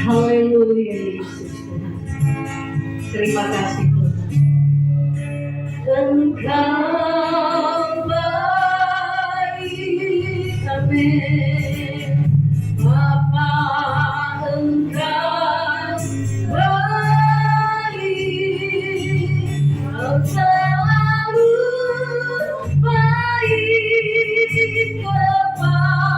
Haleluya Yesus Tuhan. Terima kasih Tuhan. Engkau baik, amin. Bapa, Engkau baik, Engkau selalu baik kepadaku.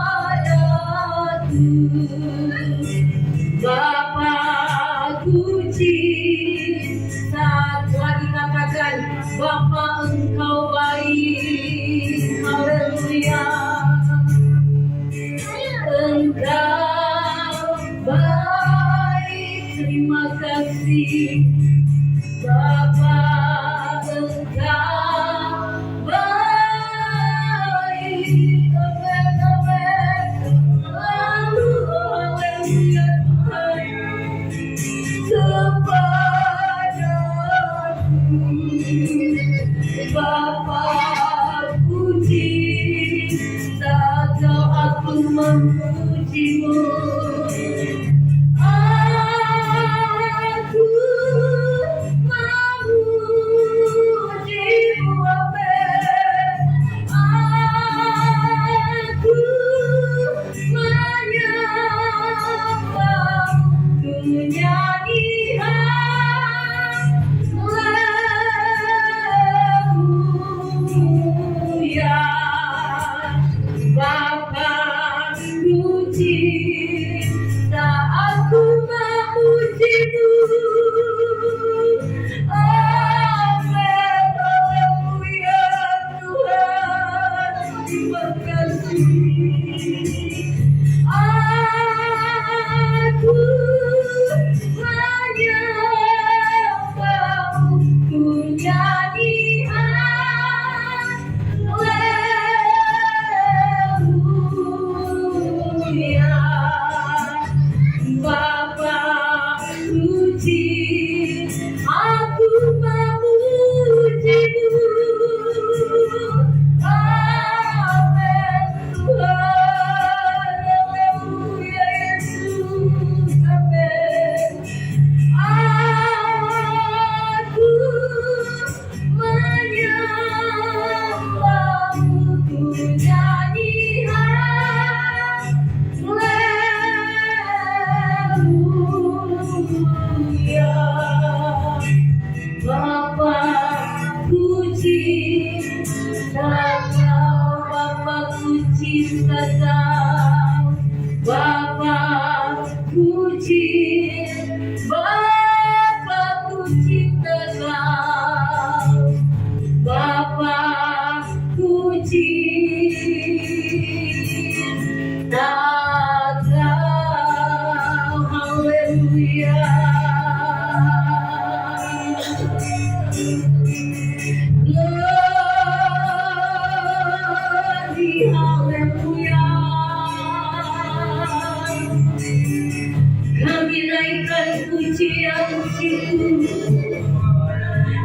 Bapa-Ku cinta, lagi katakan, Bapa Engkau baik, haleluya. Engkau baik, terima kasih. Bapa Engkau baik, amin, amin. Selalu, haleluya. Bapa-Ku cinta, kau aku memujimu. Aku memujimu, amin. Aku menyembahmu, ku nyanyi haleluya. Bapa-Ku cinta, aku memujimu. Amin, haleluya Tuhan, terima kasih. Aku menyembahmu, ku nyanyi haleluya. Bapa-Ku cinta, aku memujimu. Amin Tuhan, haleluya Yesus, amin. Aku menyembahmu, ku nyanyi haleluya. Bapa-Ku cinta kau, Bapa-Ku cinta kau, Bapa-Ku cinta, Bapa-Ku cinta kau, Bapa-Ku cinta kau, haleluya. Glory, haleluya. Kami naikkan pujian-pujian.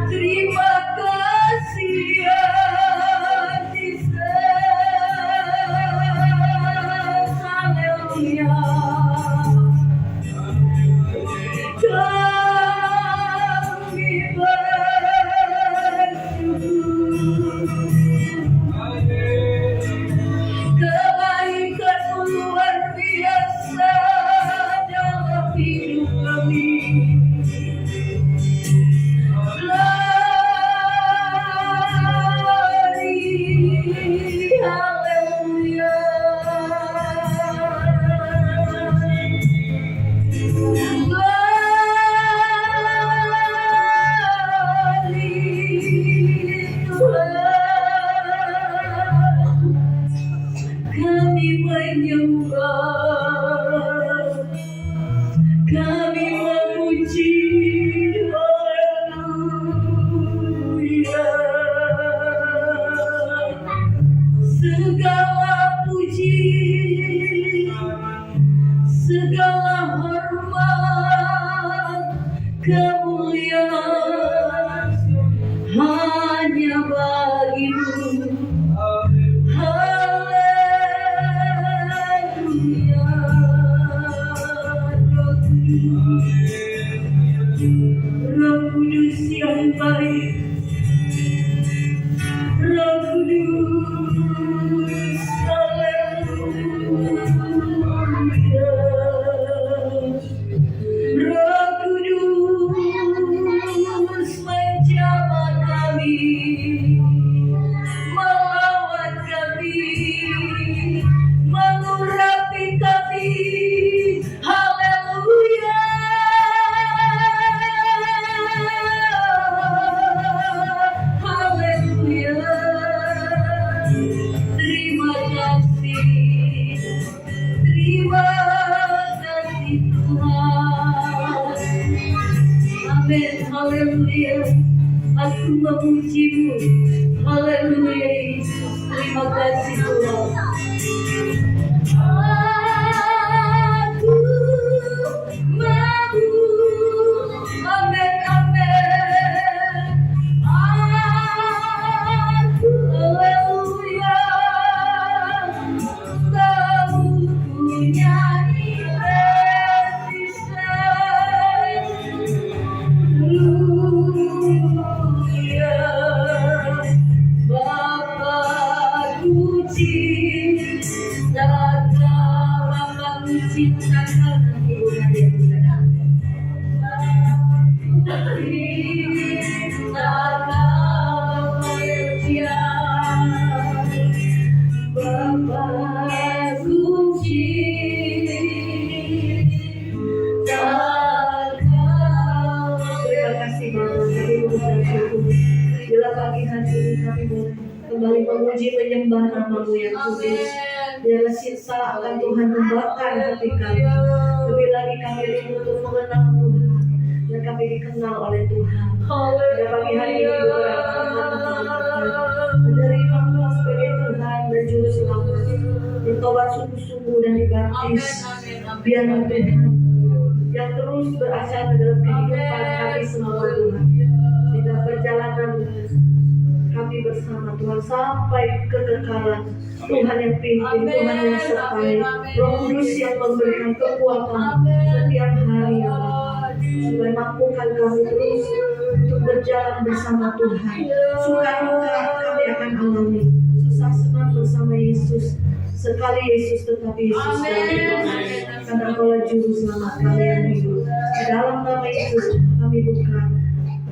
Terima kasih ya Yesus, haleluya. Kami bersyukur, kebaikan-Mu luar biasa dalam hidup kami. Glory, haleluya. Kami menyembah, kami memuji, haleluya. Segala puji, segala hormat, kemuliaan hanya bagi-Mu. Haleluya. Roh Kudus yang baik, Roh Kudus, haleluya. Roh Kudus menjamah kami, melawat kami, mengurapi kami, haleluya. Haleluya. Terima kasih, terima kasih Tuhan. Amin, haleluya. Aku memujimu, haleluya Yesus. Terima kasih Tuhan. Aku mau, amin, amin. Aku, haleluya, mau nyanyi haleluya. Bapa puji, Bapa menciptakan Bapa puji, terima kasih Bapa, kami mengucap syukur. Bila pagi hari ini kami boleh kembali memuji menyembah nama-Mu yang kudus. Biarlah sisa akan Tuhan membakar hati kami. Lebih lagi kami rindu untuk mengenal Tuhan, dan kami dikenal oleh Tuhan. Pada pagi hari ini beberapa teman-teman menerima Tuhan sebagai Tuhan dan Juru Selamat, bertobat sungguh-sungguh dan dibaptis. Biarlah Tuhan yang terus berasal dalam kehidupan kami semua Tuhan, sehingga perjalanan kami bersama Tuhan sampai kekekalan. Tuhan yang pimpin, Tuhan yang sertai, Roh Kudus yang memberikan kekuatan setiap hari ya Bapa, supaya mampukan kami terus untuk berjalan bersama Tuhan. Suka duka kami akan alami, susah senang bersama Yesus. Sekali Yesus tetap Yesus kami Tuhan, karena Kaulah Juru Selamat kami yang hidup. Di dalam nama Yesus kami buka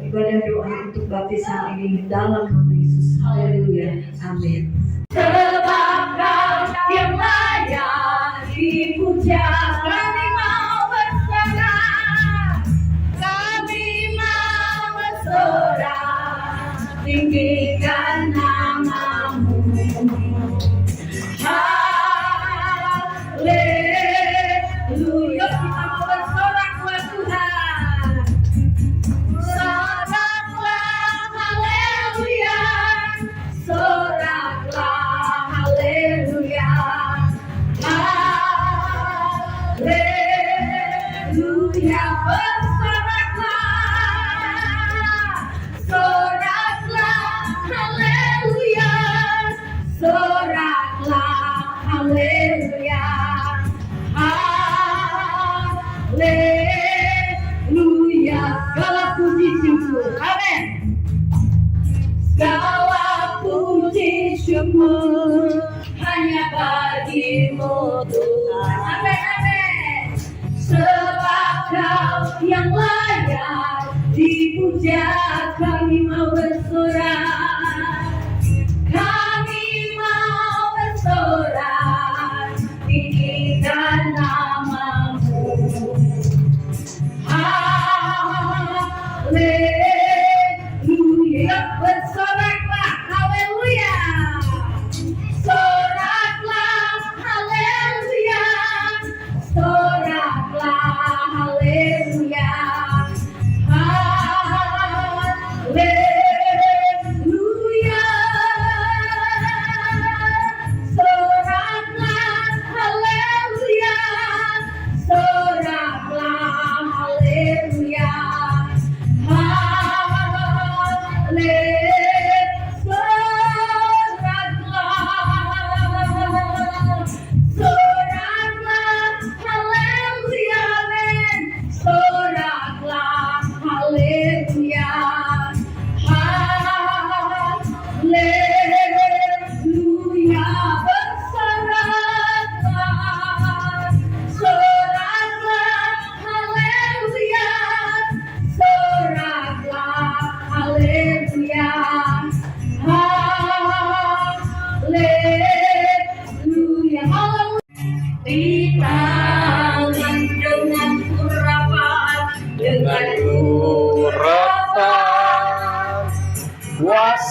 ibadah doa untuk baptisan ini dalam nama Yesus. Haleluya. Amin. Sebab Kau yang layak dipuja, kami mau bersorak, kami mau bersorak, tinggikan nama-Mu. Haleluya, kita mau bersorak buat Tuhan. Soraklah, haleluya, soraklah, haleluya, haleluya, bersoraklah, soraklah, haleluya, soraklah, haleluya, haleluya, segala puji syukur, amin. Segala puji syukur hanya bagi-Mu Tuhan, amin, amin. Sebab Kau yang layak dipuja, kami mau bersorak, kami mau bersorak, tinggikan nama-Mu. Haleluya, bersoraklah, haleluya, soraklah, haleluya, soraklah, haleluya, haleluya.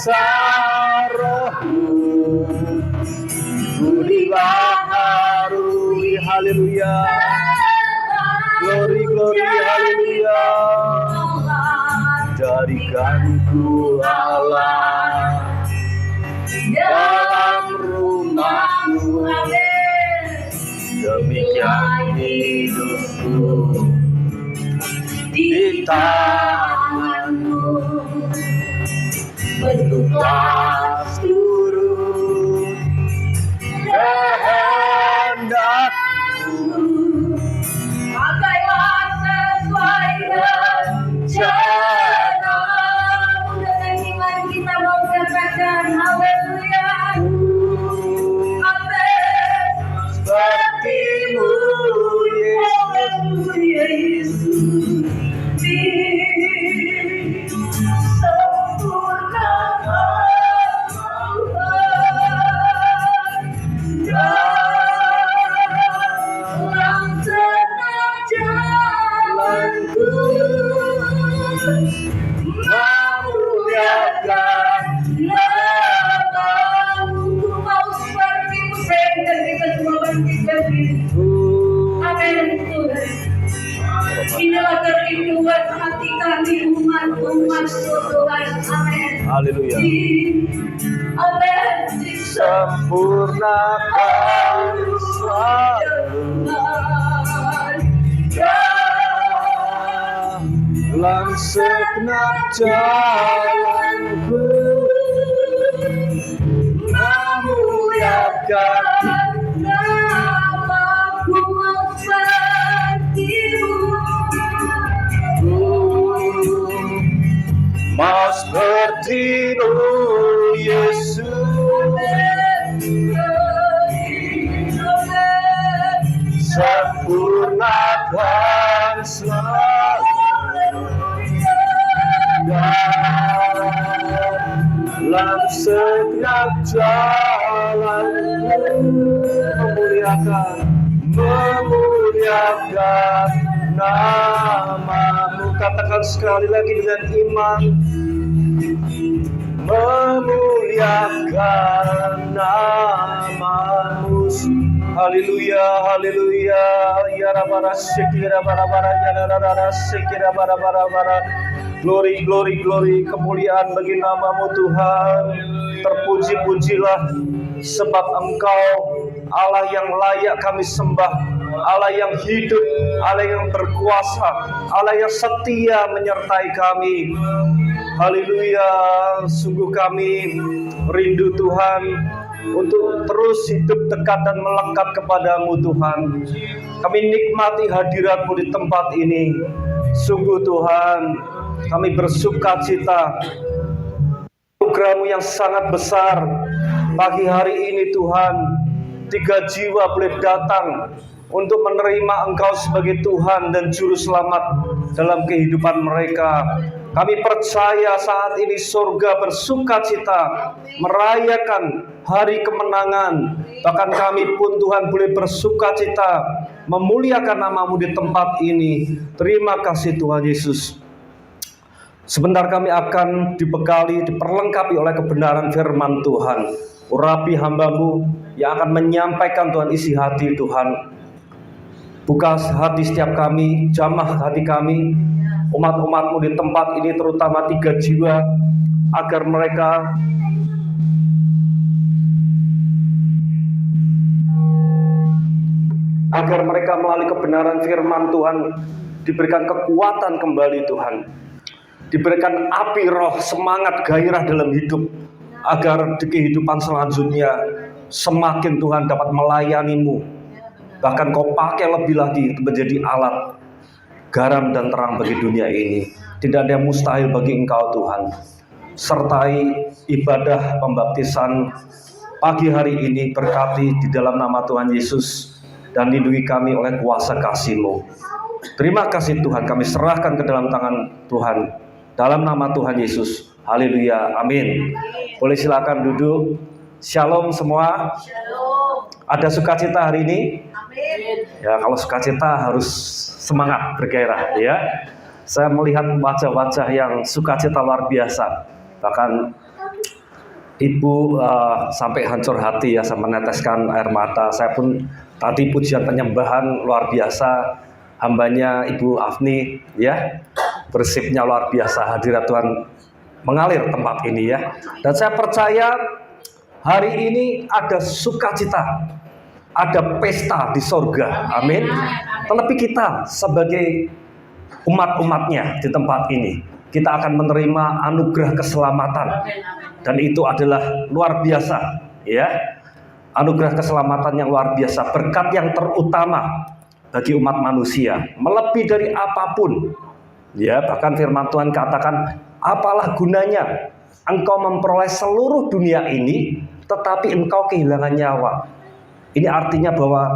kuasa Roh-Mu budi baharui. Haleluya. Glory, glory, haleluya. Jadikanku Allah dalam rumah-Mu, demikian hidupku di tangan-Mu. Bentuklah seluruh kehendak-Mu, pakailah sesuai rencana-Mu. Dengan iman kita mau katakan haleluya. Amin. seperti-Mu Haleluya Yesus. Dalam senang jalanku, memuliakan nama-Mu. Mau seperti-Mu, dan kita semua bangkit berdiri. Amin Tuhan. Inilah kerinduan hati kami umat-umat Tuhan. Amin. Haleluya. Amin. Sempurnakan selalu dalam segenap jalanku, memuliakan nama-Mu. mau seperti-Mu Yesus. Sempurnakan selalu dalam segenap jalanku, memuliakan nama-Mu. Katakan sekali lagi dengan iman, memuliakan nama-Mu. Haleluya, haleluya. Ya rabara sekira bara-bara, ya rabara sekira bara-bara. Glory, glory, glory. Kemuliaan bagi nama-Mu Tuhan. Terpuji-pujilah sebab Engkau Allah yang layak kami sembah, Allah yang hidup, Allah yang berkuasa, Allah yang setia menyertai kami. Haleluya. Sungguh kami rindu Tuhan untuk terus hidup dekat dan melekat kepadamu Tuhan. Kami nikmati hadirat-Mu di tempat ini. Sungguh Tuhan, kami bersuka cita anugerah-Mu yang sangat besar. Pagi hari ini Tuhan, 3 jiwa boleh datang untuk menerima Engkau sebagai Tuhan dan Juru Selamat dalam kehidupan mereka. Kami percaya saat ini surga bersuka cita merayakan hari kemenangan. Bahkan kami pun Tuhan boleh bersuka cita memuliakan nama-Mu di tempat ini. Terima kasih Tuhan Yesus. Sebentar kami akan dibekali, diperlengkapi oleh kebenaran firman Tuhan. Urapi hamba-Mu yang akan menyampaikan Tuhan isi hati Tuhan. Buka hati setiap kami, jamah hati kami, umat-umat-Mu di tempat ini, terutama 3 jiwa, agar mereka melalui kebenaran firman Tuhan diberikan kekuatan kembali Tuhan, diberikan api roh, semangat, gairah dalam hidup, agar di kehidupan selanjutnya semakin Tuhan dapat melayani-Mu. Bahkan Kau pakai lebih lagi menjadi alat garam dan terang bagi dunia ini. Tidak ada yang mustahil bagi Engkau Tuhan. Sertai ibadah pembaptisan pagi hari ini, berkati di dalam nama Tuhan Yesus, dan lindungi kami oleh kuasa kasih-Mu. Terima kasih Tuhan, kami serahkan ke dalam tangan Tuhan, dalam nama Tuhan Yesus. Haleluya, amin. Boleh silakan duduk. Shalom semua. Ada sukacita hari ini? Ya, kalau sukacita harus semangat, bergairah ya. Saya melihat wajah-wajah yang sukacita luar biasa. Bahkan Ibu sampai hancur hati ya, saya meneteskan air mata. Saya pun tadi pujian penyembahan luar biasa, hambanya Ibu Afni ya, bersihnya luar biasa, hadirat Tuhan mengalir tempat ini ya. Dan saya percaya hari ini ada sukacita, ada pesta di sorga, amin. Terlebih kita sebagai umat-umatnya di tempat ini, kita akan menerima anugerah keselamatan. Dan itu adalah luar biasa ya. Anugerah keselamatan yang luar biasa, berkat yang terutama bagi umat manusia, melebihi dari apapun. Ya, bahkan firman Tuhan katakan, apalah gunanya engkau memperoleh seluruh dunia ini tetapi engkau kehilangan nyawa. Ini artinya bahwa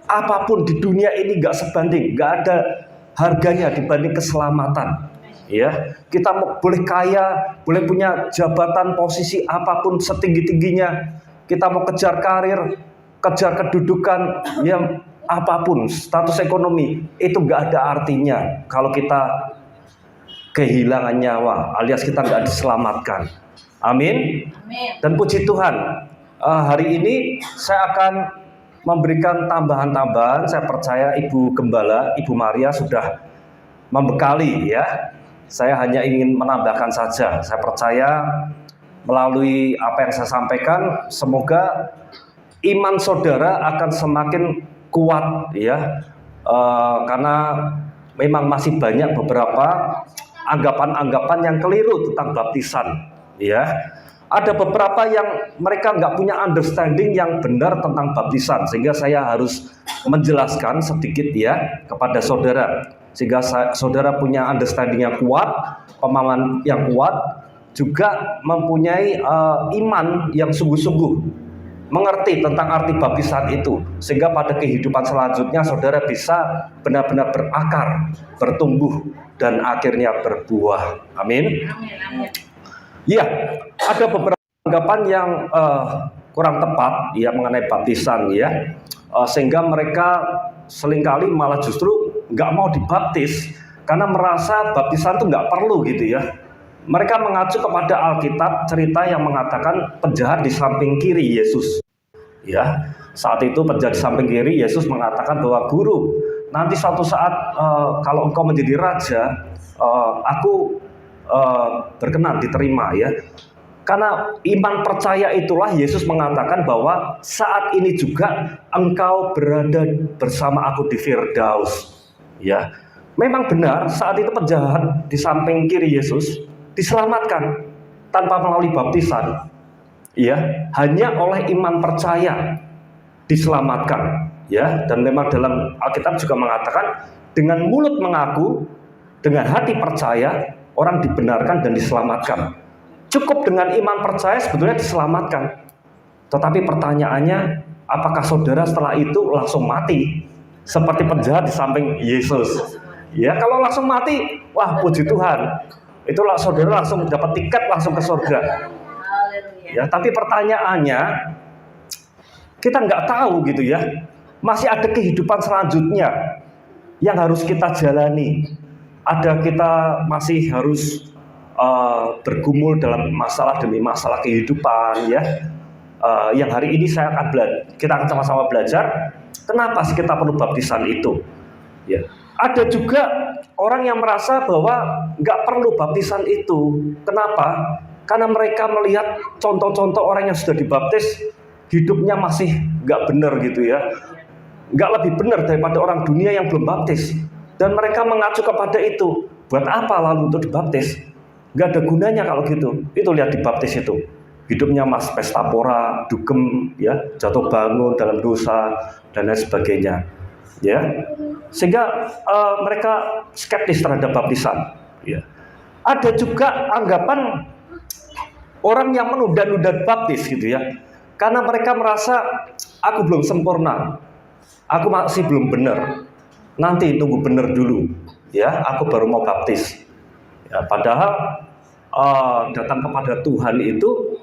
apapun di dunia ini gak sebanding, gak ada harganya dibanding keselamatan. Ya, kita boleh kaya, boleh punya jabatan, posisi apapun setinggi-tingginya, kita mau kejar karir, kejar kedudukan, ya apapun, status ekonomi, itu gak ada artinya kalau kita kehilangan nyawa, alias kita gak diselamatkan. Amin. Dan puji Tuhan, hari ini saya akan memberikan tambahan-tambahan. Saya percaya Ibu Gembala, Ibu Maria sudah membekali ya. Saya hanya ingin menambahkan saja. Saya percaya melalui apa yang saya sampaikan, semoga iman saudara akan semakin kuat ya. Karena memang masih banyak beberapa anggapan-anggapan yang keliru tentang baptisan ya. Ada beberapa yang mereka nggak punya understanding yang benar tentang baptisan, sehingga saya harus menjelaskan sedikit ya kepada saudara, sehingga saudara punya understanding yang kuat, pemahaman yang kuat, juga mempunyai iman yang sungguh-sungguh, mengerti tentang arti baptisan itu, sehingga pada kehidupan selanjutnya saudara bisa benar-benar berakar, bertumbuh, dan akhirnya berbuah. Amin. Ya, ada beberapa anggapan yang kurang tepat ya mengenai baptisan ya, sehingga mereka seringkali malah justru nggak mau dibaptis karena merasa baptisan itu nggak perlu gitu ya. Mereka mengacu kepada Alkitab, cerita yang mengatakan penjahat di samping kiri Yesus. Ya, saat itu penjahat di samping kiri Yesus mengatakan bahwa guru, nanti suatu saat kalau engkau menjadi raja, aku berkenan diterima ya. Karena iman percaya itulah Yesus mengatakan bahwa saat ini juga engkau berada bersama aku di Firdaus. Ya, memang benar saat itu penjahat di samping kiri Yesus diselamatkan tanpa melalui baptisan. Ya, hanya oleh iman percaya diselamatkan. Ya, dan memang dalam Alkitab juga mengatakan dengan mulut mengaku, dengan hati percaya, orang dibenarkan dan diselamatkan. Cukup dengan iman percaya sebetulnya diselamatkan. Tetapi pertanyaannya, apakah saudara setelah itu langsung mati seperti penjahat di samping Yesus? Ya, kalau langsung mati, wah puji Tuhan, itulah saudara langsung dapat tiket langsung ke surga. Ya, tapi pertanyaannya, kita nggak tahu gitu ya. Masih ada kehidupan selanjutnya yang harus kita jalani. Ada kita masih harus bergumul dalam masalah demi masalah kehidupan ya. Yang hari ini kita akan sama-sama belajar kenapa sih kita perlu baptisan itu. Ya. Ada juga orang yang merasa bahwa nggak perlu baptisan itu. Kenapa? Karena mereka melihat contoh-contoh orang yang sudah dibaptis hidupnya masih nggak benar gitu ya. Nggak lebih benar daripada orang dunia yang belum baptis. Dan mereka mengacu kepada itu. Buat apa lalu untuk dibaptis? Gak ada gunanya kalau gitu. Itu lihat dibaptis itu. Hidupnya mas pesta pora, dugem, ya, jatuh bangun dalam dosa dan lain sebagainya. Ya, sehingga mereka skeptis terhadap baptisan. Ya. Ada juga anggapan orang yang menunda-nunda baptis gitu ya. Karena mereka merasa aku belum sempurna, aku masih belum benar. Nanti tunggu benar dulu, ya. Aku baru mau baptis. Ya, padahal datang kepada Tuhan itu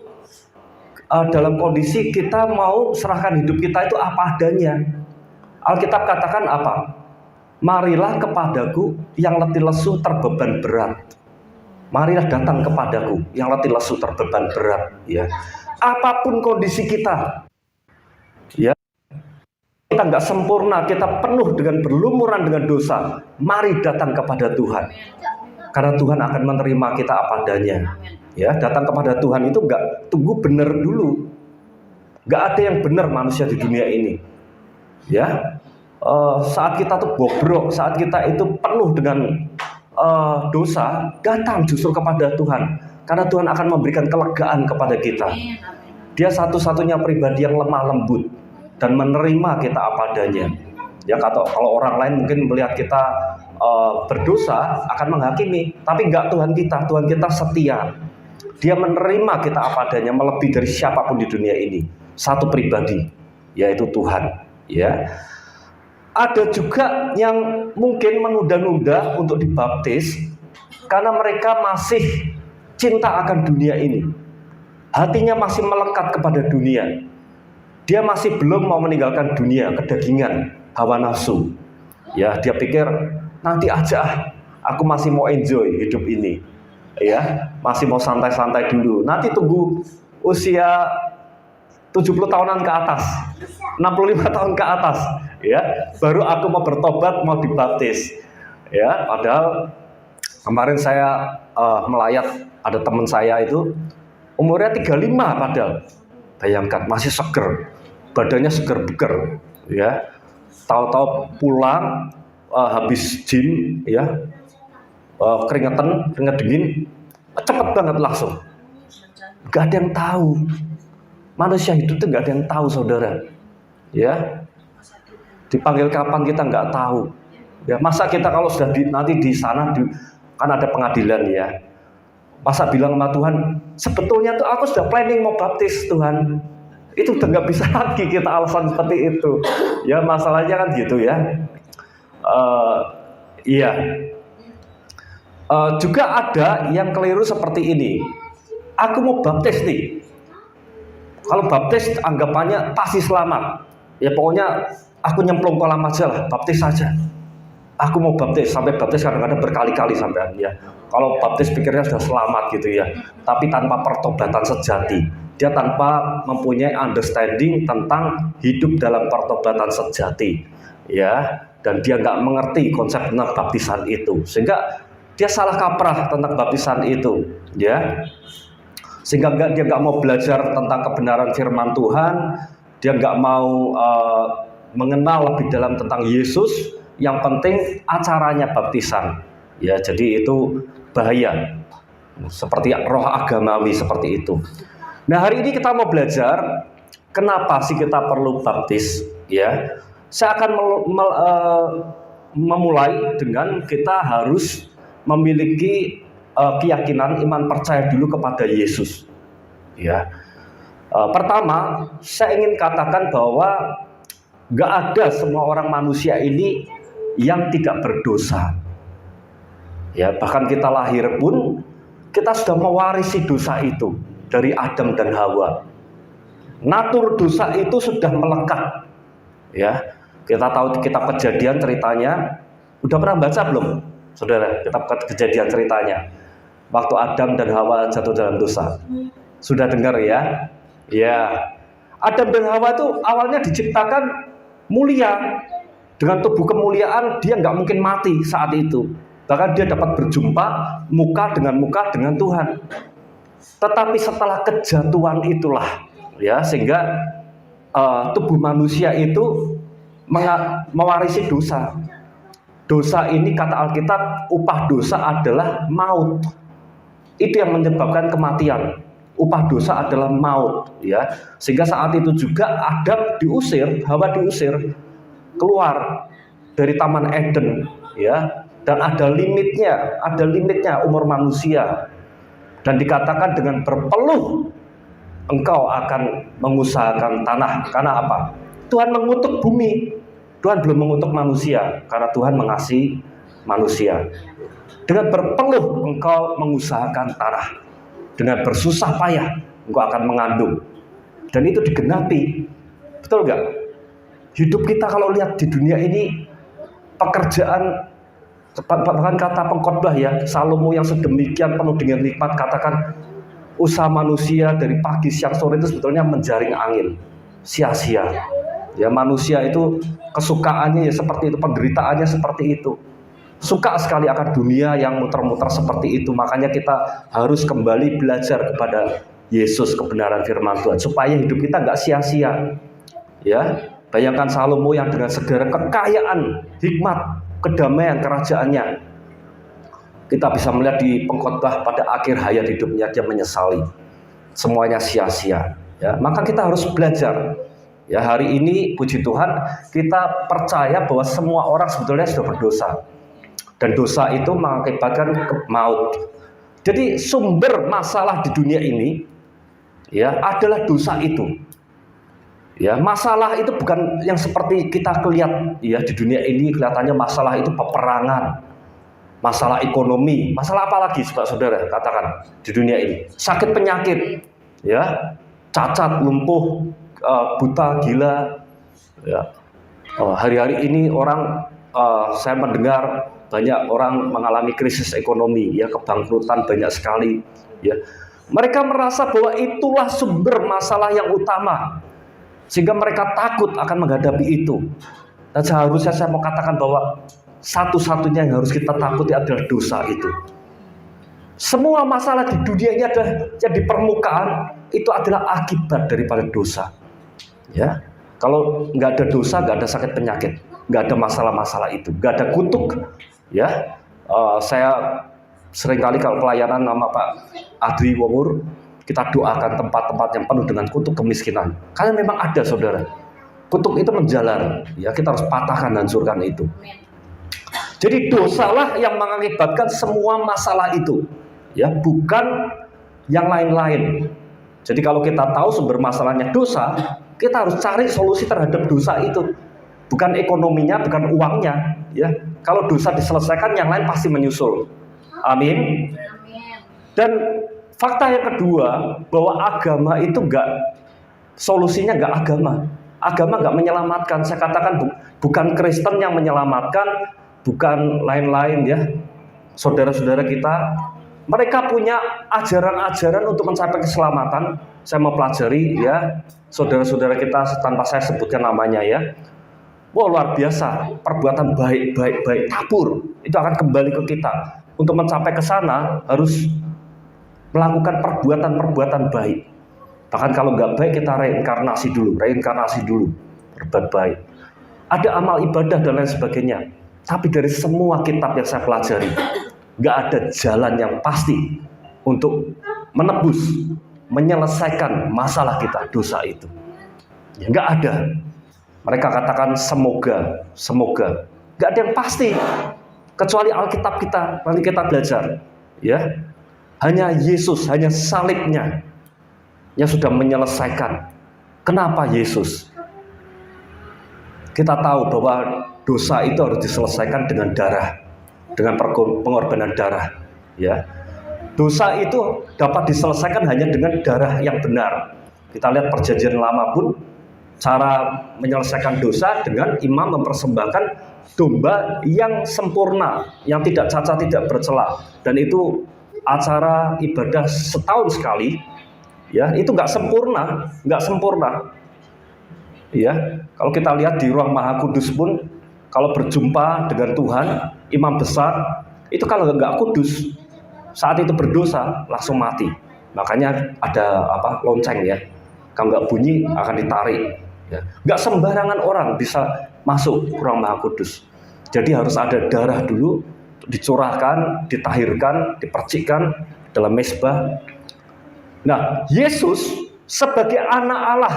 dalam kondisi kita mau serahkan hidup kita itu apa adanya. Alkitab katakan apa? Marilah kepadaku yang letih lesu terbeban berat. Marilah datang kepadaku yang letih lesu terbeban berat, ya. Apapun kondisi kita, ya, kita nggak sempurna, kita penuh dengan berlumuran dengan dosa. Mari datang kepada Tuhan, karena Tuhan akan menerima kita apa adanya. Ya, datang kepada Tuhan itu nggak tunggu benar dulu. Nggak ada yang benar manusia di dunia ini. Ya, saat kita tuh bobrok, saat kita itu penuh dengan dosa, datang justru kepada Tuhan, karena Tuhan akan memberikan kelegaan kepada kita. Dia satu-satunya pribadi yang lemah lembut dan menerima kita apa adanya. Ya, kalau orang lain mungkin melihat kita berdosa akan menghakimi, tapi enggak Tuhan kita. Tuhan kita setia. Dia menerima kita apa adanya, melebihi dari siapapun di dunia ini. Satu pribadi, yaitu Tuhan. Ya. Ada juga yang mungkin menunda-nunda untuk dibaptis karena mereka masih cinta akan dunia ini. Hatinya masih melekat kepada dunia. Dia masih belum mau meninggalkan dunia, kedagingan, hawa nafsu. Ya, dia pikir nanti aja, aku masih mau enjoy hidup ini. Ya, masih mau santai-santai dulu. Nanti tunggu usia 70 tahunan ke atas, 65 tahun ke atas, ya, baru aku mau bertobat, mau dibaptis. Ya, padahal kemarin saya melayat, ada teman saya itu umurnya 35 padahal. Bayangkan, masih seger, badannya seger buger, ya. Tahu-tahu pulang habis gym, ya, keringet dingin, cepet banget langsung. Gak ada yang tahu. Manusia hidup itu gak ada yang tahu, saudara. Ya, dipanggil kapan kita nggak tahu. Ya, masa kita kalau sudah nanti di sana kan ada pengadilan, ya. Masa bilang sama Tuhan, sebetulnya tuh aku sudah planning mau baptis Tuhan. Itu udah nggak bisa lagi kita alasan seperti itu. Ya, masalahnya kan gitu, ya. Iya. Juga ada yang keliru seperti ini. Aku mau baptis nih. Kalau baptis anggapannya pasti selamat. Ya pokoknya aku nyemplung kolam aja lah, baptis saja. Aku mau baptis, sampai baptis kadang-kadang berkali-kali sampai, ya. Kalau baptis pikirnya sudah selamat gitu, ya. Tapi tanpa pertobatan sejati. Dia tanpa mempunyai understanding tentang hidup dalam pertobatan sejati, ya. Dan dia nggak mengerti konsep tentang baptisan itu, sehingga dia salah kaprah tentang baptisan itu, ya. Sehingga dia nggak mau belajar tentang kebenaran firman Tuhan, dia nggak mau mengenal lebih dalam tentang Yesus. Yang penting acaranya baptisan, ya. Jadi itu bahaya, seperti roh agamawi seperti itu. Nah, hari ini kita mau belajar kenapa sih kita perlu baptis, ya. Saya akan memulai dengan kita harus memiliki keyakinan, iman percaya dulu kepada Yesus, ya. Pertama, saya ingin katakan bahwa gak ada semua orang manusia ini yang tidak berdosa, ya. Bahkan kita lahir pun kita sudah mewarisi dosa itu dari Adam dan Hawa. Natur dosa itu sudah melekat, ya. Kita tahu kitab Kejadian ceritanya, udah pernah baca belum, saudara? Kitab Kejadian ceritanya waktu Adam dan Hawa jatuh dalam dosa. Sudah dengar, ya? Ya. Adam dan Hawa itu awalnya diciptakan mulia. Dengan tubuh kemuliaan, dia nggak mungkin mati saat itu. Bahkan dia dapat berjumpa muka dengan Tuhan. Tetapi setelah kejatuhan itulah, ya, sehingga tubuh manusia itu mewarisi dosa. Dosa ini kata Alkitab, upah dosa adalah maut. Itu yang menyebabkan kematian. Upah dosa adalah maut, ya. Sehingga saat itu juga Adam diusir, Hawa diusir keluar dari Taman Eden, ya. Dan ada limitnya umur manusia. Dan dikatakan dengan berpeluh engkau akan mengusahakan tanah. Karena apa? Tuhan mengutuk bumi. Tuhan belum mengutuk manusia, karena Tuhan mengasihi manusia. Dengan berpeluh engkau mengusahakan tanah. Dengan bersusah payah engkau akan mengandung. Dan itu digenapi. Betul gak? Hidup kita kalau lihat di dunia ini, pekerjaan Bahkan kata pengkhotbah ya, Salomo yang sedemikian penuh dengan nikmat katakan usaha manusia dari pagi siang sore itu sebetulnya menjaring angin, sia-sia. Ya, manusia itu kesukaannya ya seperti itu, penderitaannya seperti itu. Suka sekali akan dunia yang muter-muter seperti itu. Makanya kita harus kembali belajar kepada Yesus, kebenaran firman Tuhan, supaya hidup kita nggak sia-sia. Ya, bayangkan Salomo yang dengan segala kekayaan, hikmat, kedamaian kerajaannya. Kita bisa melihat di pengkhotbah pada akhir hayat hidupnya dia menyesali semuanya sia-sia. Ya, maka kita harus belajar. Ya, hari ini puji Tuhan kita percaya bahwa semua orang sebetulnya sudah berdosa. Dan dosa itu mengakibatkan maut. Jadi sumber masalah di dunia ini ya adalah dosa itu. Ya, masalah itu bukan yang seperti kita lihat ya di dunia ini kelihatannya masalah itu peperangan, masalah ekonomi, masalah apa lagi saudara katakan di dunia ini? Sakit penyakit, ya, cacat, lumpuh, buta, gila. Ya. Hari-hari ini orang saya mendengar banyak orang mengalami krisis ekonomi, ya, kebangkrutan banyak sekali, ya. Mereka merasa bahwa itulah sumber masalah yang utama, sehingga mereka takut akan menghadapi itu. Dan seharusnya saya mau katakan bahwa satu-satunya yang harus kita takuti adalah dosa itu. Semua masalah di dunia ini adalah yang di permukaan itu adalah akibat daripada dosa. Ya, kalau nggak ada dosa, nggak ada sakit penyakit, nggak ada masalah-masalah itu, nggak ada kutuk. Ya, saya seringkali kalau pelayanan sama Pak Adri Wongur, kita doakan tempat-tempat yang penuh dengan kutuk kemiskinan. Karena memang ada, saudara. Kutuk itu menjalar. Ya, kita harus patahkan, hancurkan itu. Jadi dosalah yang mengakibatkan semua masalah itu. Ya, bukan yang lain-lain. Jadi kalau kita tahu sumber masalahnya dosa, kita harus cari solusi terhadap dosa itu. Bukan ekonominya, bukan uangnya. Ya, kalau dosa diselesaikan, yang lain pasti menyusul. Amin. Dan fakta yang kedua, bahwa agama itu solusinya nggak agama. Agama nggak menyelamatkan. Saya katakan bukan Kristen yang menyelamatkan, bukan lain-lain ya. Saudara-saudara kita, mereka punya ajaran-ajaran untuk mencapai keselamatan. Saya mau pelajari ya, saudara-saudara kita tanpa saya sebutkan namanya ya. Wah, luar biasa, perbuatan baik tabur itu akan kembali ke kita. Untuk mencapai ke sana harus melakukan perbuatan baik. Bahkan kalau nggak baik kita reinkarnasi dulu, berbuat baik. Ada amal ibadah dan lain sebagainya. Tapi dari semua kitab yang saya pelajari, nggak ada jalan yang pasti untuk menebus, menyelesaikan masalah kita, dosa itu. Ya, nggak ada. Mereka katakan semoga. Nggak ada yang pasti. Kecuali Alkitab kita, nanti kita belajar. Ya, hanya Yesus, hanya salibnya yang sudah menyelesaikan. Kenapa Yesus? Kita tahu bahwa dosa itu harus diselesaikan dengan darah, dengan pengorbanan darah. Ya, dosa itu dapat diselesaikan hanya dengan darah yang benar. Kita lihat perjanjian lama pun cara menyelesaikan dosa dengan imam mempersembahkan domba yang sempurna, yang tidak cacat, tidak bercela. Dan itu acara ibadah setahun sekali. Ya, itu nggak sempurna. Ya, kalau kita lihat di ruang Maha Kudus pun, kalau berjumpa dengan Tuhan, imam besar, itu kalau nggak kudus, saat itu berdosa langsung mati. Makanya ada lonceng ya, kalau nggak bunyi akan ditarik. Ya, nggak sembarangan orang bisa masuk ruang Maha Kudus. Jadi harus ada darah dulu, dicurahkan, ditahirkan, dipercikkan dalam mezbah. Nah, Yesus sebagai anak Allah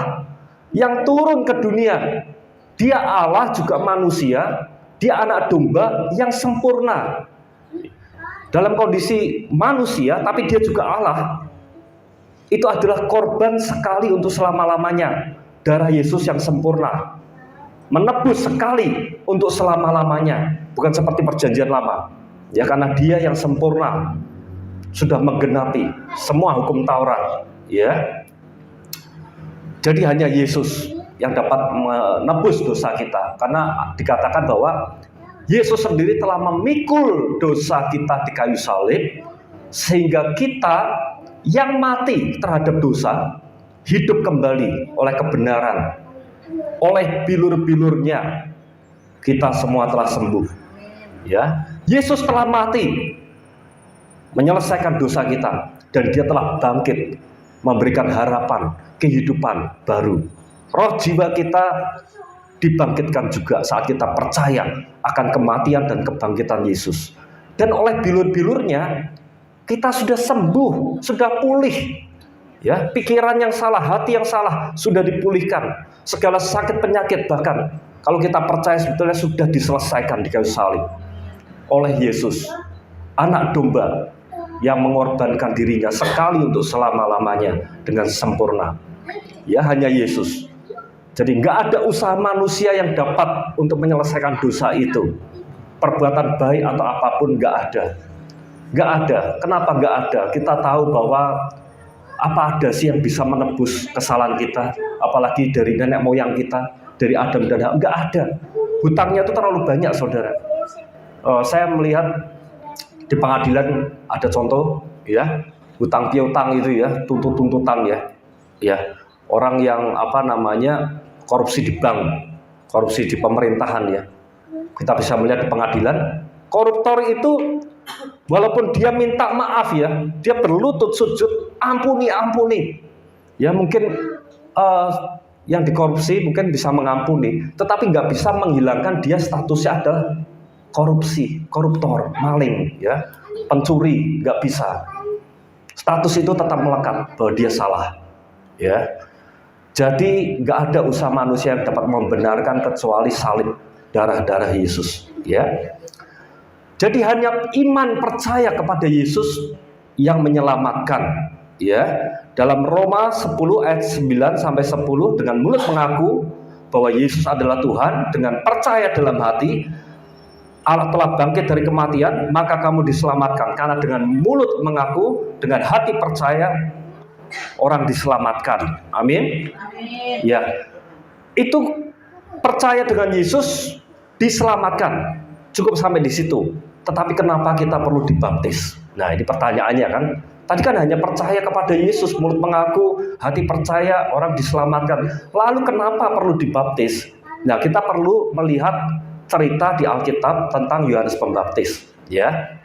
yang turun ke dunia, dia Allah juga manusia, dia anak domba yang sempurna. Dalam kondisi manusia, tapi dia juga Allah. Itu adalah korban sekali untuk selama-lamanya. Darah Yesus yang sempurna, menebus sekali untuk selama-lamanya. Bukan seperti perjanjian lama. Ya, karena dia yang sempurna, sudah menggenapi semua hukum Taurat. Ya, jadi hanya Yesus yang dapat menebus dosa kita. Karena dikatakan bahwa Yesus sendiri telah memikul dosa kita di kayu salib, sehingga kita yang mati terhadap dosa hidup kembali oleh kebenaran. Oleh bilur-bilurnya kita semua telah sembuh. Ya, Yesus telah mati menyelesaikan dosa kita, dan dia telah bangkit memberikan harapan kehidupan baru. Roh jiwa kita dibangkitkan juga saat kita percaya akan kematian dan kebangkitan Yesus. Dan oleh bilur-bilurnya kita sudah sembuh, sudah pulih. Ya, pikiran yang salah, hati yang salah sudah dipulihkan. Segala sakit penyakit bahkan kalau kita percaya sebetulnya sudah diselesaikan di kayu salib oleh Yesus, anak domba yang mengorbankan dirinya sekali untuk selama-lamanya dengan sempurna. Ya, hanya Yesus. Jadi nggak ada usaha manusia yang dapat untuk menyelesaikan dosa itu. Perbuatan baik atau apapun nggak ada. Nggak ada. Kenapa nggak ada? Kita tahu bahwa apa ada sih yang bisa menebus kesalahan kita, apalagi dari nenek moyang kita, dari Adam dan Hawa? Nggak ada. Hutangnya itu terlalu banyak, saudara. Saya melihat di pengadilan ada contoh, ya, hutang piutang itu ya, tuntutan ya, orang yang korupsi di bank, korupsi di pemerintahan ya. Kita bisa melihat di pengadilan, koruptor itu walaupun dia minta maaf ya, dia berlutut sujud, ampuni, ya mungkin yang dikorupsi mungkin bisa mengampuni, tetapi nggak bisa menghilangkan dia statusnya adalah korupsi, koruptor, maling, ya, pencuri, nggak bisa. Status itu tetap melekat bahwa dia salah, ya. Jadi nggak ada usaha manusia yang dapat membenarkan kecuali salib darah Yesus, ya. Jadi hanya iman percaya kepada Yesus yang menyelamatkan, ya. Dalam Roma 10 ayat 9 sampai 10, dengan mulut mengaku bahwa Yesus adalah Tuhan, dengan percaya dalam hati Allah telah bangkit dari kematian, maka kamu diselamatkan. Karena dengan mulut mengaku, dengan hati percaya, orang diselamatkan. Amin. Amin. Ya, itu percaya dengan Yesus diselamatkan. Cukup sampai di situ. Tetapi kenapa kita perlu dibaptis? Nah, ini pertanyaannya kan. Tadi kan hanya percaya kepada Yesus, mulut mengaku, hati percaya, orang diselamatkan. Lalu kenapa perlu dibaptis? Nah, kita perlu melihat cerita di Alkitab tentang Yohanes Pembaptis, ya.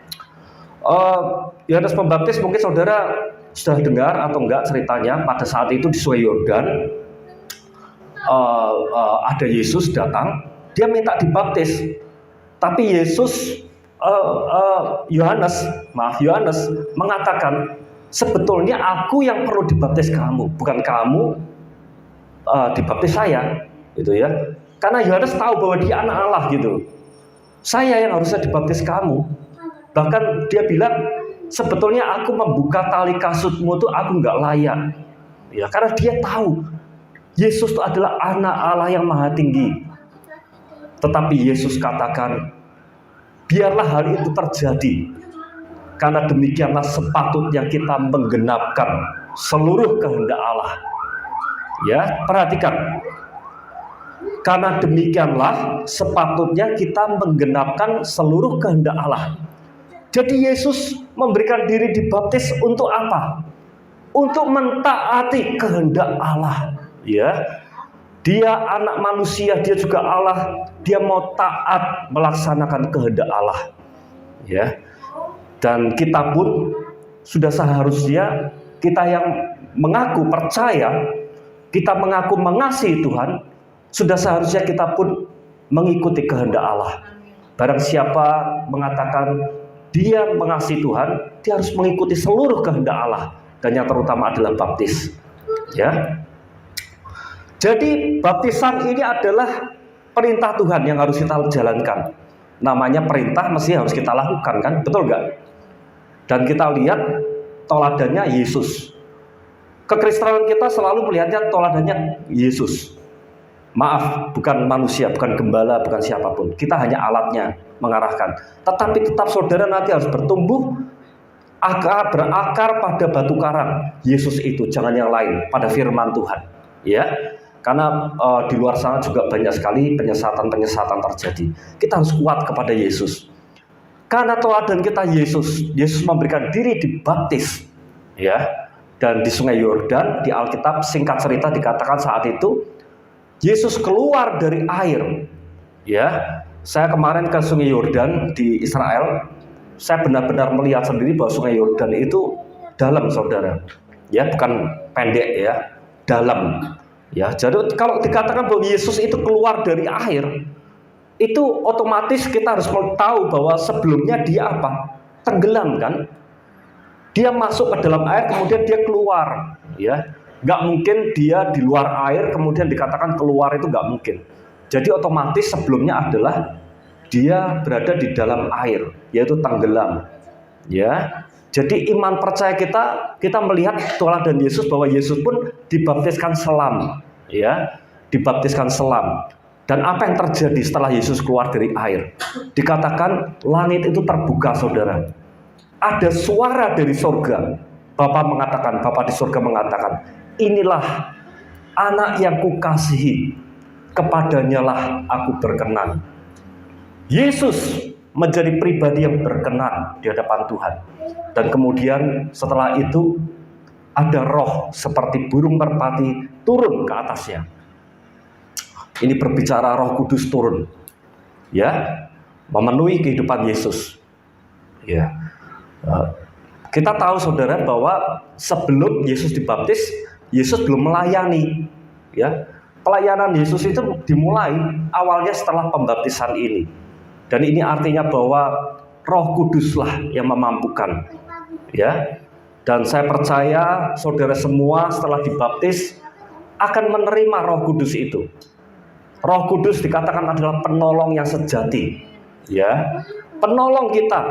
Yohanes Pembaptis mungkin saudara sudah dengar atau enggak ceritanya. Pada saat itu di Sungai Yordan ada Yesus datang, dia minta dibaptis, tapi Yohanes mengatakan, sebetulnya aku yang perlu dibaptis kamu, bukan kamu dibaptis saya, gitu ya. Karena Yohanes tahu bahwa dia anak Allah gitu. Saya yang harusnya dibaptis kamu. Bahkan dia bilang, sebetulnya aku membuka tali kasutmu itu aku nggak layak. Ya, karena dia tahu Yesus itu adalah anak Allah yang maha tinggi. Tetapi Yesus katakan, biarlah hal itu terjadi. Karena demikianlah sepatutnya kita menggenapkan seluruh kehendak Allah. Ya, perhatikan. Karena demikianlah sepatutnya kita menggenapkan seluruh kehendak Allah. Jadi Yesus memberikan diri dibaptis untuk apa? Untuk mentaati kehendak Allah. Ya, dia anak manusia, dia juga Allah. Dia mau taat melaksanakan kehendak Allah. Ya, dan kita pun sudah seharusnya, kita yang mengaku percaya, kita mengaku mengasihi Tuhan, sudah seharusnya kita pun mengikuti kehendak Allah. Barang siapa mengatakan dia mengasihi Tuhan, dia harus mengikuti seluruh kehendak Allah, dan yang terutama adalah baptis. Ya. Jadi baptisan ini adalah perintah Tuhan yang harus kita jalankan. Namanya perintah mesti harus kita lakukan, kan? Betul nggak? Dan kita lihat toladannya Yesus. Kekristenan kita selalu melihatnya toladannya Yesus. Maaf, bukan manusia, bukan gembala, bukan siapapun. Kita hanya alatnya mengarahkan. Tetapi tetap saudara nanti harus bertumbuh, berakar pada batu karang. Yesus itu, jangan yang lain, pada firman Tuhan. Ya, Karena di luar sana juga banyak sekali penyesatan-penyesatan terjadi. Kita harus kuat kepada Yesus. Karena teladan kita Yesus memberikan diri dibaptis, ya. Dan di Sungai Yordan, di Alkitab singkat cerita dikatakan saat itu Yesus keluar dari air. Ya, saya kemarin ke Sungai Yordan di Israel, saya benar-benar melihat sendiri bahwa Sungai Yordan itu dalam, saudara. Ya, bukan pendek ya, dalam. Ya, jadi kalau dikatakan bahwa Yesus itu keluar dari air, itu otomatis kita harus tahu bahwa sebelumnya dia apa? Tenggelam kan? Dia masuk ke dalam air kemudian dia keluar, ya. Nggak mungkin dia di luar air kemudian dikatakan keluar, itu nggak mungkin. Jadi otomatis sebelumnya adalah dia berada di dalam air, yaitu tenggelam, ya. Jadi iman percaya kita melihat teladan Yesus bahwa Yesus pun dibaptiskan selam, ya, dibaptiskan selam. Dan apa yang terjadi setelah Yesus keluar dari air? Dikatakan langit itu terbuka, saudara. Ada suara dari surga. Bapa di surga mengatakan, inilah anak yang kukasihi, kepadanya lah aku berkenan. Yesus menjadi pribadi yang berkenan di hadapan Tuhan. Dan kemudian setelah itu ada roh seperti burung merpati turun ke atasnya. Ini berbicara Roh Kudus turun, ya, memenuhi kehidupan Yesus. Ya, kita tahu, saudara, bahwa sebelum Yesus dibaptis, Yesus belum melayani. Ya, pelayanan Yesus itu dimulai awalnya setelah pembaptisan ini. Dan ini artinya bahwa Roh Kuduslah yang memampukan. Ya, dan saya percaya saudara semua setelah dibaptis akan menerima Roh Kudus itu. Roh Kudus dikatakan adalah penolong yang sejati, ya, penolong kita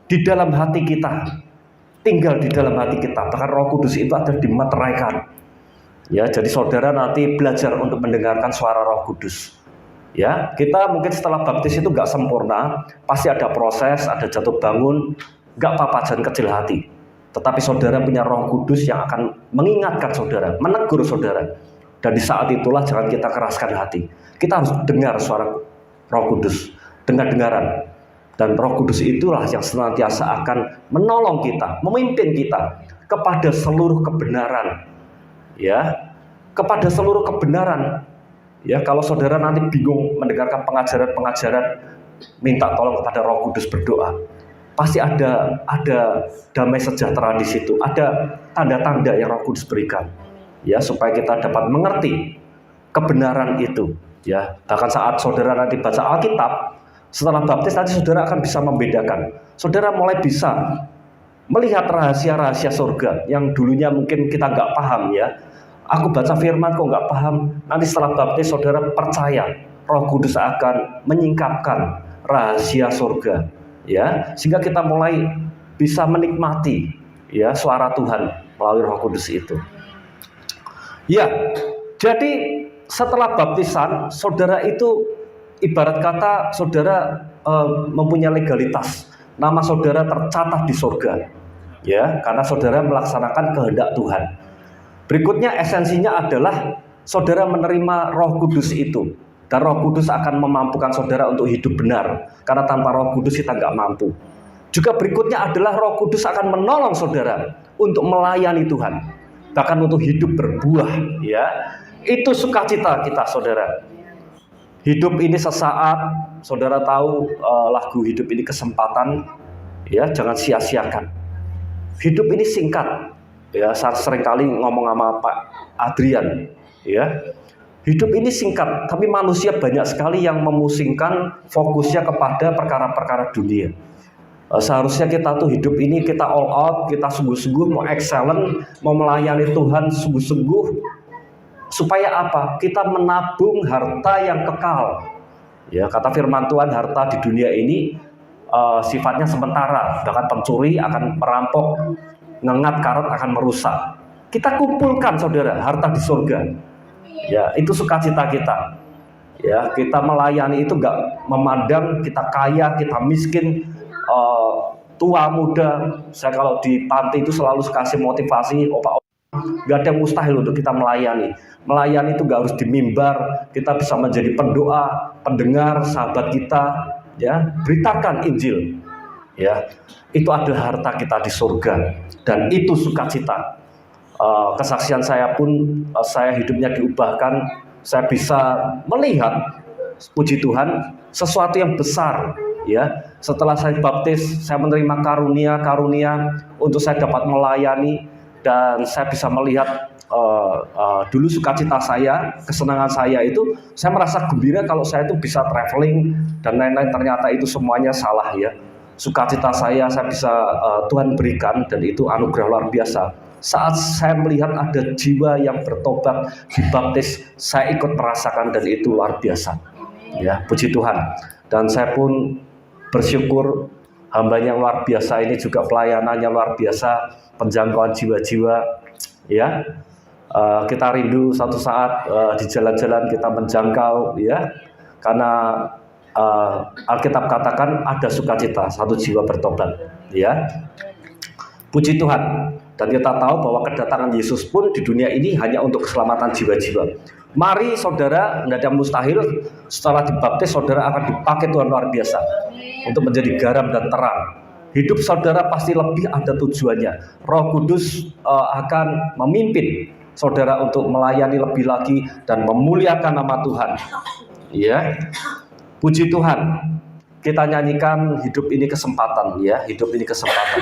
di dalam hati kita, tinggal di dalam hati kita. Bahkan Roh Kudus itu ada dimeteraikan, ya. Jadi saudara nanti belajar untuk mendengarkan suara Roh Kudus, ya. Kita mungkin setelah baptis itu nggak sempurna, pasti ada proses, ada jatuh bangun, nggak apa-apa, jangan kecil hati. Tetapi saudara punya Roh Kudus yang akan mengingatkan saudara, menegur saudara. Dan di saat itulah jangan kita keraskan hati. Kita harus dengar suara Roh Kudus, dengar-dengaran. Dan Roh Kudus itulah yang senantiasa akan menolong kita, memimpin kita kepada seluruh kebenaran. Ya, kepada seluruh kebenaran. Ya, kalau saudara nanti bingung mendengarkan pengajaran-pengajaran, minta tolong kepada Roh Kudus, berdoa. Pasti ada damai sejahtera di situ, ada tanda-tanda yang Roh Kudus berikan. Ya, supaya kita dapat mengerti kebenaran itu, ya. Bahkan saat saudara nanti baca Alkitab setelah baptis, nanti saudara akan bisa membedakan. Saudara mulai bisa melihat rahasia-rahasia surga yang dulunya mungkin kita nggak paham, ya. Aku baca firman kok nggak paham. Nanti setelah baptis saudara percaya Roh Kudus akan menyingkapkan rahasia surga, ya, sehingga kita mulai bisa menikmati, ya, suara Tuhan melalui Roh Kudus itu. Ya, jadi setelah baptisan, saudara itu ibarat kata saudara mempunyai legalitas. Nama saudara tercatat di surga, ya, karena saudara melaksanakan kehendak Tuhan. Berikutnya esensinya adalah saudara menerima Roh Kudus itu. Dan Roh Kudus akan memampukan saudara untuk hidup benar. Karena tanpa Roh Kudus kita nggak mampu. Juga berikutnya adalah Roh Kudus akan menolong saudara untuk melayani Tuhan. Bahkan untuk hidup berbuah, ya. Itu sukacita kita, saudara. Hidup ini sesaat, saudara tahu lagu hidup ini kesempatan, ya, jangan sia-siakan. Hidup ini singkat, ya. Saya sering kali ngomong sama Pak Adrian, ya. Hidup ini singkat, tapi manusia banyak sekali yang memusingkan fokusnya kepada perkara-perkara dunia. Seharusnya kita tuh hidup ini kita all out, kita sungguh-sungguh mau excellent, mau melayani Tuhan sungguh-sungguh. Supaya apa? Kita menabung harta yang kekal. Ya, kata firman Tuhan, harta di dunia ini sifatnya sementara. Bahkan pencuri akan merampok, ngengat karat akan merusak. Kita kumpulkan, saudara, harta di surga. Ya, itu sukacita kita. Ya, kita melayani itu nggak memandang kita kaya, kita miskin, tua muda. Saya kalau di panti itu selalu kasih motivasi, opa Gak ada yang mustahil untuk kita melayani. Melayani itu gak harus di mimbar. Kita bisa menjadi pendoa, pendengar, sahabat kita. Ya, beritakan Injil. Ya, itu adalah harta kita di surga. Dan itu sukacita. Kesaksian saya pun, saya hidupnya diubahkan. Saya bisa melihat, puji Tuhan, sesuatu yang besar. Ya, setelah saya baptis, saya menerima karunia untuk saya dapat melayani. Dan saya bisa melihat dulu sukacita saya, kesenangan saya itu, saya merasa gembira kalau saya itu bisa traveling dan lain-lain. Ternyata itu semuanya salah ya. Sukacita saya bisa Tuhan berikan, dan itu anugerah luar biasa. Saat saya melihat ada jiwa yang bertobat, dibaptis, saya ikut merasakan, dan itu luar biasa. Ya, puji Tuhan. Dan saya pun bersyukur hambanya luar biasa ini juga pelayanannya luar biasa. Penjangkauan jiwa-jiwa, ya, kita rindu satu saat di jalan-jalan kita menjangkau, ya, karena Alkitab katakan ada sukacita satu jiwa bertobat, ya, puji Tuhan. Dan kita tahu bahwa kedatangan Yesus pun di dunia ini hanya untuk keselamatan jiwa-jiwa. Mari saudara, tidak ada mustahil, setelah dibaptis saudara akan dipakai Tuhan luar biasa untuk menjadi garam dan terang. Hidup saudara pasti lebih ada tujuannya. Roh Kudus akan memimpin saudara untuk melayani lebih lagi dan memuliakan nama Tuhan. Ya, puji Tuhan. Kita nyanyikan hidup ini kesempatan, ya, hidup ini kesempatan.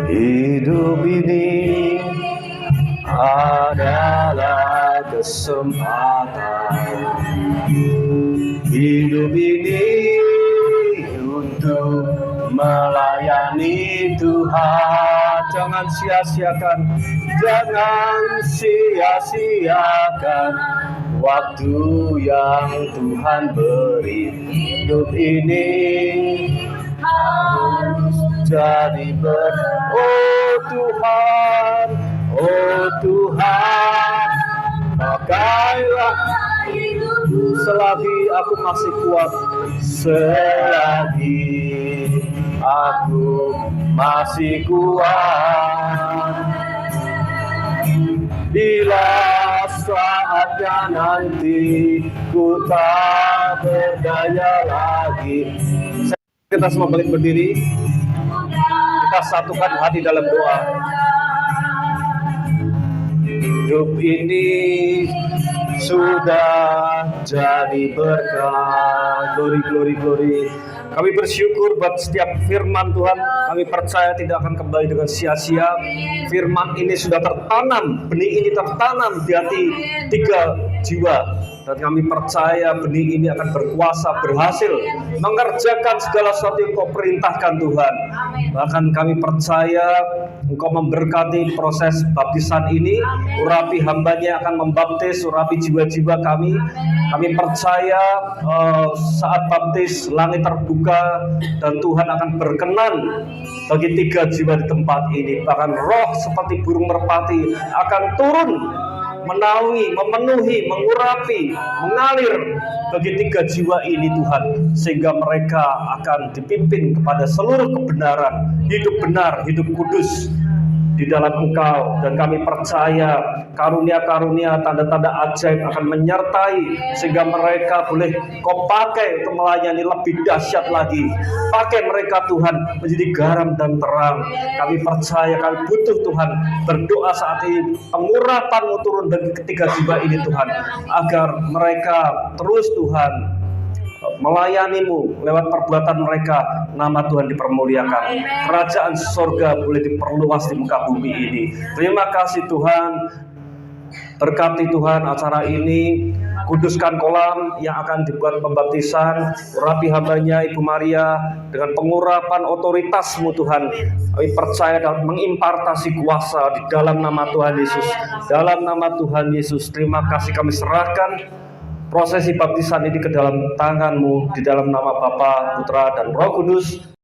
Hidup ini adalah kesempatan. Hidup ini untuk melayani Tuhan. Jangan sia-siakan, jangan sia-siakan waktu yang Tuhan beri. Hidup ini harus jadi oh Tuhan, oh Tuhan, pakailah selagi aku masih kuat, selagi aku masih kuat. Bila saatnya nanti ku tak berdaya lagi. Kita semua balik berdiri. Kita satukan hati dalam doa. Hidup ini sudah jadi berkat. Glory, glory, glory. Kami bersyukur buat setiap firman Tuhan. Kami percaya tidak akan kembali dengan sia-sia. Firman ini sudah tertanam, benih ini tertanam di hati 3 jiwa. Dan kami percaya benih ini akan berkuasa, berhasil mengerjakan segala sesuatu yang Kau perintahkan Tuhan. Bahkan kami percaya Engkau memberkati proses baptisan ini. Urapi hambanya akan membaptis, urapi jiwa-jiwa kami. Kami percaya saat baptis langit terbuka dan Tuhan akan berkenan bagi 3 jiwa di tempat ini. Bahkan roh seperti burung merpati akan turun, menaungi, memenuhi, mengurapi, mengalir bagi 3 jiwa ini Tuhan, sehingga mereka akan dipimpin kepada seluruh kebenaran, hidup benar, hidup kudus di dalam Engkau. Dan kami percaya karunia-karunia, tanda-tanda ajaib akan menyertai, sehingga mereka boleh Kau pakai untuk melayani lebih dahsyat lagi. Pakai mereka Tuhan menjadi garam dan terang. Kami percaya, kami butuh Tuhan. Berdoa saat ini pengurapan-Mu turun bagi 3 jiwa ini Tuhan, agar mereka terus Tuhan melayani-Mu lewat perbuatan mereka. Nama Tuhan dipermuliakan, kerajaan surga boleh diperluas di muka bumi ini. Terima kasih Tuhan. Berkati Tuhan acara ini. Kuduskan kolam yang akan dibuat pembaptisan. Urapi hambanya Ibu Maria dengan pengurapan otoritas-Mu Tuhan. Kami percaya dapat mengimpartasi kuasa di dalam nama Tuhan Yesus. Dalam nama Tuhan Yesus, terima kasih kami serahkan prosesi baptisan ini ke dalam tangan-Mu, di dalam nama Bapa, Putra, dan Roh Kudus.